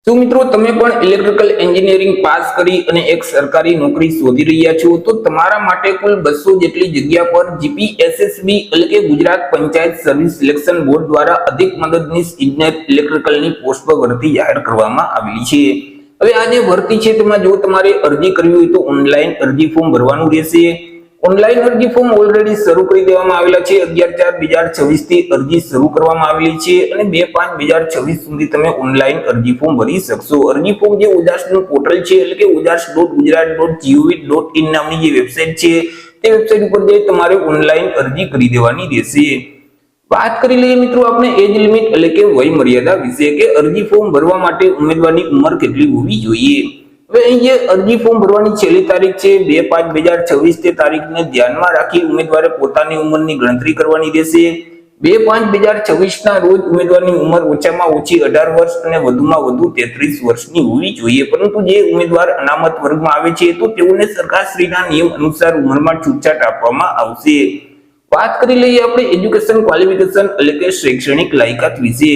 તો મિત્રો તમે પણ ઇલેક્ટ્રિકલ એન્જિનિયરિંગ પાસ કરી અને એક સરકારી નોકરી શોધી રહ્યા છો તો તમારા માટે કુલ 200 જેટલી જગ્યા પર જીપીએસએસબી એટલે કે Gujarat panchayat service selection board દ્વારા અધિક મદદનીશ ઇજનેર ઇલેક્ટ્રિકલની પોસ્ટ પર ભરતી જાહેર કરવામાં આવેલી છે। હવે આ જે ભરતી છે તેમાં જો તમારે અરજી કરવી હોય તો ઓનલાઈન અરજી ફોર્મ ભરવાનું રહેશે। ઓનલાઈન અરજી ફોર્મ ઓલરેડી શરૂ કરી દેવામાં આવેલા છે। 11/4/2026 થી અરજી શરૂ કરવામાં આવેલી છે અને 2/5/2026 સુધી તમે ઓનલાઈન અરજી ફોર્મ ભરી શકશો। અરજી ફોર્મ જે ઉજાસનું પોર્ટલ છે એટલે કે ujars.gujarat.gov.in નામની જે વેબસાઈટ છે તે વેબસાઈટ ઉપર જઈ તમારે ઓનલાઈન અરજી કરી દેવાની રહેશે। વાત કરી લઈએ મિત્રો આપણે એજ લિમિટ એટલે કે વય મર્યાદા વિશે કે અરજી ફોર્મ ભરવા માટે ઉમેદવારની ઉંમર કેટલી હોવી જોઈએ। હવે અહીં જે અરજી ફોર્મ ભરવાની છેલ્લી તારીખ છે 2/5/2026 તે તારીખને ધ્યાનમાં રાખી ઉમેદવારે પોતાની ઉંમરની ગણતરી કરવાની રહેશે। 2/5/2026 ના રોજ ઉમેદવારની ઉંમર ઓછામાં ઓછી 18 વર્ષ અને વધુમાં વધુ 33 વર્ષની હોવી જોઈએ। પરંતુ જે ઉમેદવાર અનામત વર્ગમાં આવે છે તો તેઓને સરકારશ્રીના નિયમ અનુસાર ઉંમરમાં છૂટછાટ આપવામાં આવશે। વાત કરી લઈએ આપણે એજ્યુકેશન ક્વોલિફિકેશન એટલે કે શૈક્ષણિક લાયકાત વિશે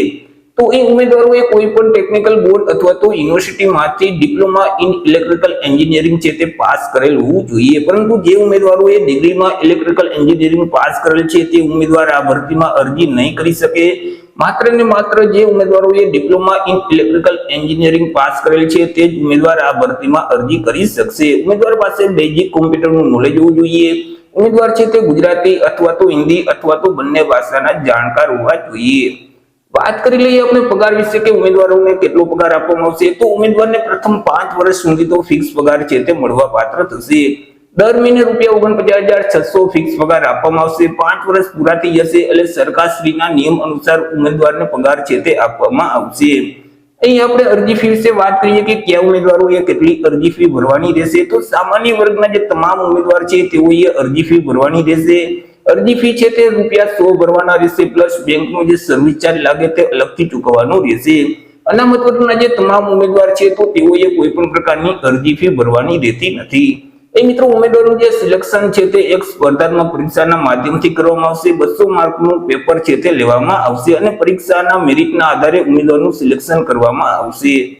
તો એ ઉમેદવારોએ કોઈ પણ ટેકનિકલ બોર્ડ અથવા તો યુનિવર્સિટીમાંથી ડિપ્લોમા ઇન ઇલેક્ટ્રિકલ એન્જિનિયરિંગ છે તે પાસ કરેલ હોવું જોઈએ। પરંતુ જે ઉમેદવારોએ ડિગ્રીમાં ઇલેક્ટ્રિકલ એન્જિનિયરિંગ પાસ કરેલ છે તે ઉમેદવાર આ ભરતીમાં અરજી નહીં કરી શકે। માત્ર ને માત્ર જે ઉમેદવારોએ diploma in electrical engineering pass કરેલ છે તે જ ઉમેદવાર આ ભરતીમાં અરજી કરી શકશે। ઉમેદવાર પાસે બેઝિક કોમ્પ્યુટરનું નોલેજ હોવું જોઈએ। ઉમેદવાર છે તે ગુજરાતી અથવા તો હિન્દી અથવા તો બંને ભાષાના જાણકાર હોવા જોઈએ। વાત કરી લઈએ આપણે પગાર વિશે કે ઉમેદવારોને કેટલો પગાર આપવામાં આવશે તો ઉમેદવારને પ્રથમ 5 વર્ષ સુધી તો ફિક્સ પગાર છે તે મળવા પાત્ર થશે। દર મહિને ₹49,600 ફિક્સ પગાર આપવામાં આવશે। 5 વર્ષ પૂરા થઈ જશે એટલે સરકારશ્રીના નિયમ અનુસાર ઉમેદવારને પગાર છે તે આપવામાં આવશે। અહીં આપણે અરજી ફી વિશે વાત કરીએ કે કયા ઉમેદવારોએ કેટલી અરજી ફી ભરવાની રહેશે તો સામાન્ય વર્ગના જે તમામ ઉમેદવાર છે તેઓએ અરજી ફી ભરવાની રહેશે। અરજી ફી છે તે ₹100 ભરવાના રહેશે પ્લસ બેંકનો જે સર્વિસ ચાર્જ લાગે તે અલગથી ચૂકવવાનો રહેશે। અનામત વર્ગના જે તમામ ઉમેદવાર છે તો તેઓએ કોઈ પણ પ્રકારની અરજી ફી ભરવાની રહેતી નથી। એ મિત્રો ઉમેદવારોનું જે સિલેક્શન છે તે એક સ્પર્ધાત્મક પરીક્ષાના માધ્યમથી કરવામાં આવશે। 200 માર્કનું પેપર છે તે લેવામાં આવશે અને પરીક્ષાના મેરિટના આધારે ઉમેદવારનું સિલેક્શન કરવામાં આવશે।